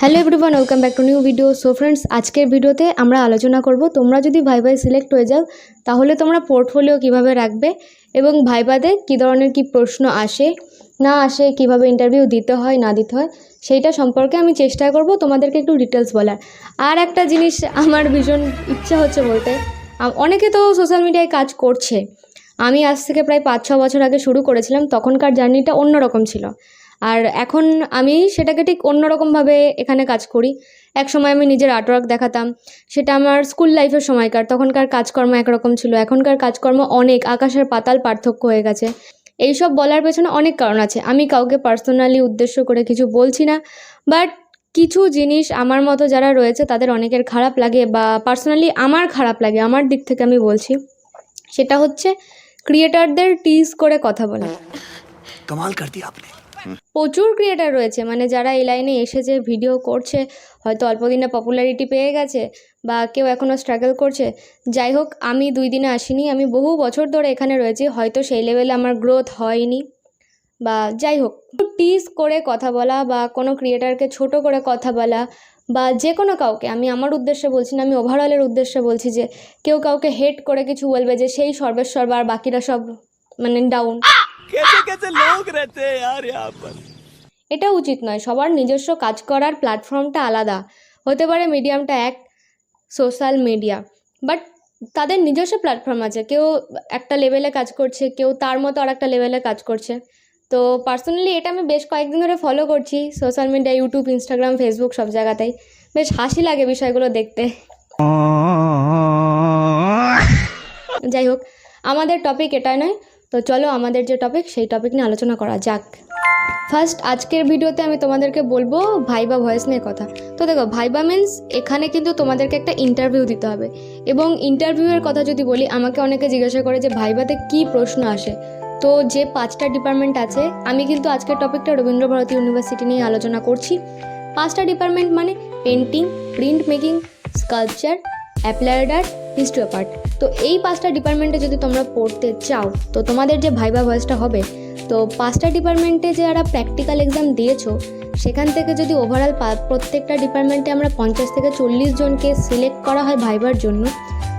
Hello everyone, welcome back to new video. So friends, আজকের ভিডিওতে আমরা আলোচনা করব তোমরা যদি ভাইভায় সিলেক্ট হয়ে যাও তাহলে তোমরা পোর্টফোলিও কিভাবে রাখবে এবং ভাইভাতে কী ধরনের কী প্রশ্ন আসে না আসে, কিভাবে ইন্টারভিউ দিতে হয় না দিতে হয় সেইটা সম্পর্কে আমি চেষ্টা করব তোমাদেরকে একটু ডিটেলস বলার। আর একটা জিনিস আমার ভীষণ ইচ্ছা হচ্ছে বলতে, অনেকে তো সোশ্যাল মিডিয়ায় কাজ করছে। আমি আজ থেকে প্রায় 5-6 বছর আগে শুরু করেছিলাম, তখনকার জার্নিটা অন্যরকম ছিল। আর এখন আমি সেটাকে ঠিক অন্যরকমভাবে এখানে কাজ করি। এক সময় আমি নিজের আর্টওয়ার্ক দেখাতাম, সেটা আমার স্কুল লাইফের সময়কার। তখনকার কাজকর্ম একরকম ছিল, এখনকার কাজকর্ম অনেক আকাশের পাতাল পার্থক্য হয়ে গেছে। এইসব বলার পেছনে অনেক কারণ আছে। আমি কাউকে পার্সোনালি উদ্দেশ্য করে কিছু বলছি না, বাট কিছু জিনিস আমার মতো যারা রয়েছে তাদের অনেকের খারাপ লাগে, বা পার্সোনালি আমার খারাপ লাগে, আমার দিক থেকে আমি বলছি। সেটা হচ্ছে ক্রিয়েটারদের টিজ করে কথা বলা। कमाल कर दिया आपने। প্রচুর ক্রিয়েটার রয়েছে, মানে যারা এই লাইনে এসেছে, ভিডিও করছে, হয়তো অল্প দিনে পপুলারিটি পেয়ে গেছে, বা কেউ এখনও স্ট্রাগল করছে। যাই হোক, আমি 2 দিনে আসিনি, আমি বহু বছর ধরে এখানে রয়েছি, হয়তো সেই লেভেলে আমার গ্রোথ হয়নি, বা যাই হোক, টিজ করে কথা বলা বা কোনো ক্রিয়েটারকে ছোট করে কথা বলা, বা যে কোনো কাউকে, আমি আমার উদ্দেশ্যে বলছি না, আমি ওভারঅলের উদ্দেশ্যে বলছি যে কেউ কাউকে হেট করে কিছু বলবে যে সেই সর্বেশ্বর আর বাকিরা সব মানে ডাউন, कैसे कैसे लोग रहते हैं यार यहाँ पर। এটা উচিত নয়। সবার নিজস্ব কাজ করার প্ল্যাটফর্মটা আলাদা হতে পারে, মিডিয়ামটা এক সোশ্যাল মিডিয়া, বাট তাদের নিজস্ব প্ল্যাটফর্ম আছে। কেউ একটা লেভেলে কাজ করছে, কেউ তার মতো আর একটা লেভেলে কাজ করছে। তো পার্সোনালি এটা আমি বেশ কয়েকদিন ধরে ফলো করছি social media, YouTube, Instagram, Facebook, সব জায়গাতেই। বেশ হাসি লাগে বিষয়গুলো দেখতে। যাই হোক, আমাদের টপিক এটা নয়, তো চলো আমাদের যে টপিক সেই টপিক নিয়ে আলোচনা করা যাক। ফার্স্ট, আজকের ভিডিওতে আমি তোমাদেরকে বলবো ভাইবা ভয়েস নিয়ে কথা। তো দেখো, ভাইবা মিন্স এখানে কিন্তু তোমাদেরকে একটা ইন্টারভিউ দিতে হবে। এবং ইন্টারভিউয়ের কথা যদি বলি, আমাকে অনেকে জিজ্ঞাসা করে যে ভাইবাতে কী প্রশ্ন আসে। তো যে 5টা ডিপার্টমেন্ট আছে, আমি কিন্তু আজকের টপিকটা রবীন্দ্রভারতী ইউনিভার্সিটি নিয়ে আলোচনা করছি। 5টা ডিপার্টমেন্ট মানে painting, print making, sculpture, applied art, history of art. তো এই 5টা ডিপার্টমেন্টে যদি তোমরা পড়তে চাও, তো তোমাদের যে ভাইবা ভয়েসটা হবে, তো 5টা ডিপার্টমেন্টে যারা প্র্যাকটিক্যাল এক্সাম দিয়েছো সেখান থেকে যদি ওভারঅল প্রত্যেকটা ডিপার্টমেন্টে আমরা 50 থেকে 40 জনকে সিলেক্ট করা হয় ভাইবার জন্য,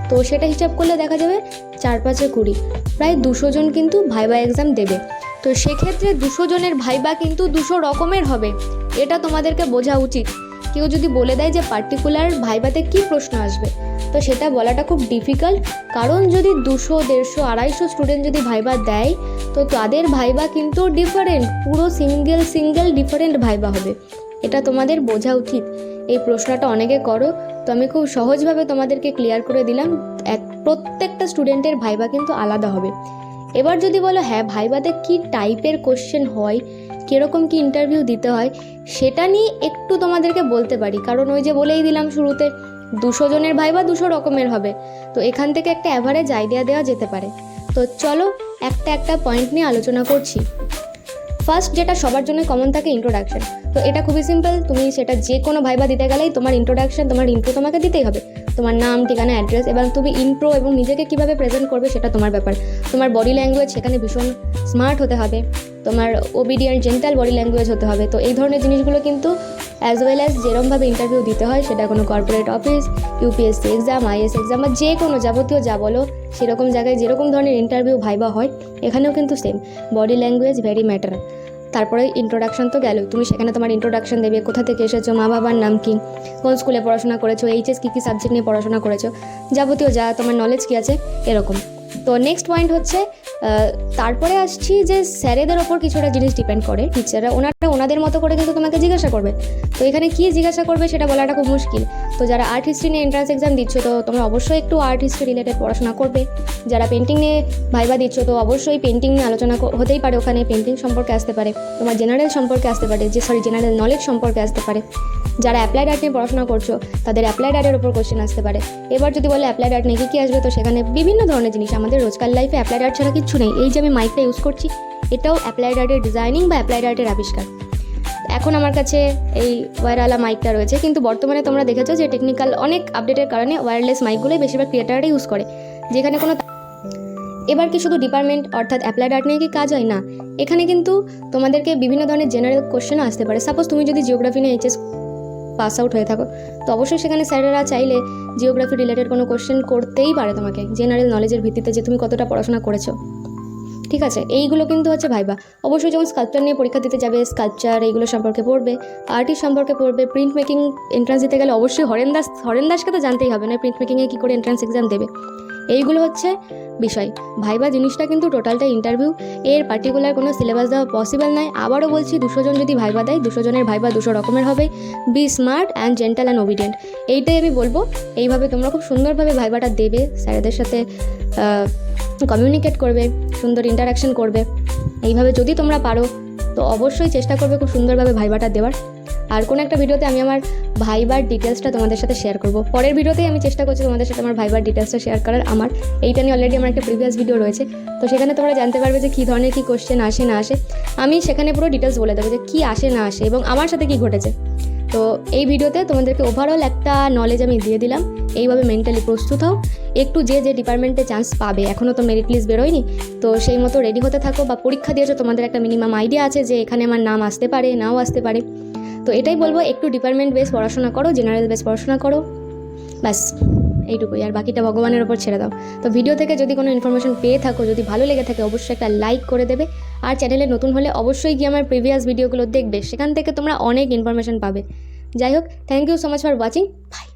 তো সেটা হিসাব করলে দেখা যাবে 4-5-এ 20, প্রায় 200 জন কিন্তু ভাইবা এক্সাম দেবে। তো সেক্ষেত্রে 200 জনের ভাইবা কিন্তু 200 রকমের হবে, এটা তোমাদেরকে বোঝা উচিত। কেউ যদি বলে দেয় যে পার্টিকুলার ভাইবাতে কী প্রশ্ন আসবে, তো সেটা বলাটা খুব ডিফিকাল্ট। কারণ যদি 200, 150, 250 স্টুডেন্ট যদি ভাইবা দেয়, তো তাদের ভাইবা কিন্তু ডিফারেন্ট, পুরো সিঙ্গেল ডিফারেন্ট ভাইবা হবে। এটা তোমাদের বোঝা উচিত। এই প্রশ্নটা অনেকে করো, তো আমি খুব সহজভাবে তোমাদেরকে ক্লিয়ার করে দিলাম। প্রত্যেকটা স্টুডেন্টের ভাইবা কিন্তু আলাদা হবে। এবার যদি বলো হ্যাঁ ভাইবাতে কী টাইপের কোশ্চেন হয়, কীরকম কী ইন্টারভিউ দিতে হয়, সেটা নিয়ে একটু তোমাদেরকে বলতে পারি। কারণ ওই যে বলেই দিলাম শুরুতে, 200 জনের ভাইবা 200 রকমের হবে, তো এখান থেকে একটা অ্যাভারেজ আইডিয়া দেওয়া যেতে পারে। তো চলো একটা পয়েন্ট নিয়ে আলোচনা করছি। ফার্স্ট, যেটা সবার জন্য কমন থাকে, ইন্ট্রোডাকশন। তো এটা খুবই সিম্পল, তুমি সেটা যে কোনো ভাইবা দিতে গেলেই তোমার ইন্ট্রোডাকশন, তোমার ইন্ট্রো তোমাকে দিতেই হবে। তোমার নাম, ঠিকানা, অ্যাড্রেস, এবং তুমি ইন্ট্রো এবং নিজেকে কীভাবে প্রেজেন্ট করবে সেটা তোমার ব্যাপার। তোমার বডি ল্যাঙ্গুয়েজ সেখানে ভীষণ স্মার্ট হতে হবে, তোমার ওবিডিয়েন্ট জেন্টাল বডি ল্যাঙ্গুয়েজ হতে হবে। তো এই ধরনের জিনিসগুলো কিন্তু অ্যাজ ওয়েল অ্যাজ যেরকমভাবে ইন্টারভিউ দিতে হয়, সেটা কোনো corporate office, UPSC exam, is exam, বা যে কোনো যাবতীয় যা বলো সেরকম জায়গায় যেরকম ধরনের ইন্টারভিউ ভাইবা হয়, এখানেও কিন্তু same body language very matter. তারপরে ইন্ট্রোডাকশন তো গেল, তুমি সেখানে তোমার ইন্ট্রোডাকশন দেবে, কোথা থেকে এসেছো, মা বাবার নাম কি, কোন স্কুলে পড়াশোনা করেছো, এইচএস কী সাবজেক্ট নিয়ে পড়াশোনা করেছো, যাবতীয় যা তোমার নলেজ কী আছে এরকম। তো নেক্সট পয়েন্ট হচ্ছে, তারপরে আসছি যে স্যারেদের ওপর কিছুটা জিনিস ডিপেন্ড করে। টিচাররা ওনাদের মতো করে কিন্তু তোমাকে জিজ্ঞাসা করবে। তো এখানে কী জিজ্ঞাসা করবে সেটা বলাটা খুব মুশকিল। তো যারা আর্ট হিস্ট্রি নিয়ে এন্ট্রান্স এক্সাম দিচ্ছ, তো তোমরা অবশ্যই একটু আর্ট হিস্ট্রি রিলেটেড পড়াশোনা করবে। যারা পেন্টিং নিয়ে ভাইবা দিচ্ছ, তো অবশ্যই পেন্টিং নিয়ে আলোচনা হতেই পারে, ওখানে পেন্টিং সম্পর্কে আসতে পারে, তোমার জেনারেল সম্পর্কে আসতে পারে, জেনারেল নলেজ সম্পর্কে আসতে পারে। যারা অ্যাপ্লাইড আর্ট নিয়ে পড়াশোনা করছো, তাদের অ্যাপ্লাইড আর্টের ওপর কোশ্চেন আসতে পারে। এবার যদি বলে অ্যাপ্লাইড আর্ট নিয়ে কী আসবে, তো সেখানে বিভিন্ন ধরনের জিনিস, আমাদের রোজকার লাইফে অ্যাপ্লাইড আর্ট ছাড়া কিচ্ছু নেই। এই যে আমি মাইকটা ইউজ করছি, এটাও অ্যাপ্লাইড আর্টের ডিজাইনিং বা অ্যাপ্লাইড আর্টের আবিষ্কার। এখন আমার কাছে এই ওয়্যারওয়ালা মাইকটা রয়েছে, কিন্তু বর্তমানে তোমরা দেখেছো যে টেকনিক্যাল অনেক আপডেটের কারণে ওয়্যারলেস মাইকগুলোই বেশিরভাগ ক্রিয়েটাররা ইউজ করে, যেখানে কোনো। এবার কি শুধু ডিপার্টমেন্ট অর্থাৎ অ্যাপ্লাইড আর্ট নিয়ে কি কাজ হয় না, এখানে কিন্তু তোমাদেরকে বিভিন্ন ধরনের জেনারেল কোশ্চেনও আসতে পারে। সাপোজ তুমি যদি জিওগ্রাফি নিয়ে এইচএস পাস আউট হয়ে থাকো, তো অবশ্যই সেখানে স্যারেরা চাইলে জিওগ্রাফি রিলেটেড কোনো কোশ্চেন করতেই পারে তোমাকে, জেনারেল নলেজের ভিত্তিতে যে তুমি কতটা পড়াশোনা করেছো। ঠিক আছে, এইগুলো কিন্তু হচ্ছে ভাইবা। অবশ্যই যখন স্কাল্পচার নিয়ে পরীক্ষা দিতে যাবে, স্কাল্পচার এইগুলো সম্পর্কে পড়বে, আর্টিস্ট সম্পর্কে পড়বে, প্রিন্ট মেকিং এন্ট্রান্স দিতে গেলে অবশ্যই হরেন দাসকে তো জানতেই হবে না প্রিন্ট মেকিংয়ে কী করে এন্ট্রান্স এক্সাম দেবে। এইগুলো হচ্ছে বিষয়। ভাইবা জিনিসটা কিন্তু টোটালটা ইন্টারভিউ, এর পার্টিকুলার কোনো সিলেবাস দেওয়া পসিবল নয়। আবারও বলছি, 200 জন যদি ভাইবা দেয়, 200 জনের ভাইবা 200 রকমের হবে। Be smart and gentle and obedient, এইটাই আমি বলবো। এইভাবে তোমরা খুব সুন্দরভাবে ভাইবাটা দেবে, স্যারেদের সাথে কমিউনিকেট করবে, সুন্দর ইন্টারাকশন করবে। এইভাবে যদি তোমরা পারো তো অবশ্যই চেষ্টা করবে খুব সুন্দরভাবে ভাইবাটা দেওয়ার। আর কোনো একটা ভিডিওতে আমি আমার ভাইবার ডিটেলসটা তোমাদের সাথে শেয়ার করব। পরের ভিডিওতেই আমি চেষ্টা করছি তোমাদের সাথে আমার ভাইবার ডিটেলসটা শেয়ার করার। আমার এইটা নিয়ে অলরেডি আমার একটা প্রিভিয়াস ভিডিও রয়েছে, তো সেখানে তোমরা জানতে পারবে যে কী ধরনের কী কোশ্চেন আসে না আসে। আমি সেখানে পুরো ডিটেলস বলে দেবো যে কী আসে না আসে এবং আমার সাথে কী ঘটেছে। তো এই ভিডিওতে তোমাদেরকে ওভারঅল একটা নলেজ আমি দিয়ে দিলাম। এইভাবে মেন্টালি প্রস্তুত হও, একটু যে ডিপার্টমেন্টে চান্স পাবে, এখনও তো মেরিট লিস্ট বেরোয়নি, তো সেই মতো রেডি হতে থাকো। বা পরীক্ষা দিয়েছো, তোমাদের একটা মিনিমাম আইডিয়া আছে যে এখানে আমার নাম আসতে পারে, নাও আসতে পারে। তো এটাই বলবো, একটু ডিপার্টমেন্ট বেস পড়াশোনা করো, জেনারেল বেস পড়াশোনা করো, ব্যাস এইটুকুই। আর বাকিটা ভগবানের ওপর ছেড়ে দাও। তো ভিডিও থেকে যদি কোনো ইনফরমেশন পেয়ে থাকো, যদি ভালো লেগে থাকে, অবশ্যই একটা লাইক করে দেবে। আর চ্যানেলে নতুন হলে অবশ্যই গিয়ে আমার প্রিভিয়াস ভিডিওগুলো দেখবে, সেখান থেকে তোমরা অনেক ইনফরমেশন পাবে। যাই হোক, thank you so much for watching, by.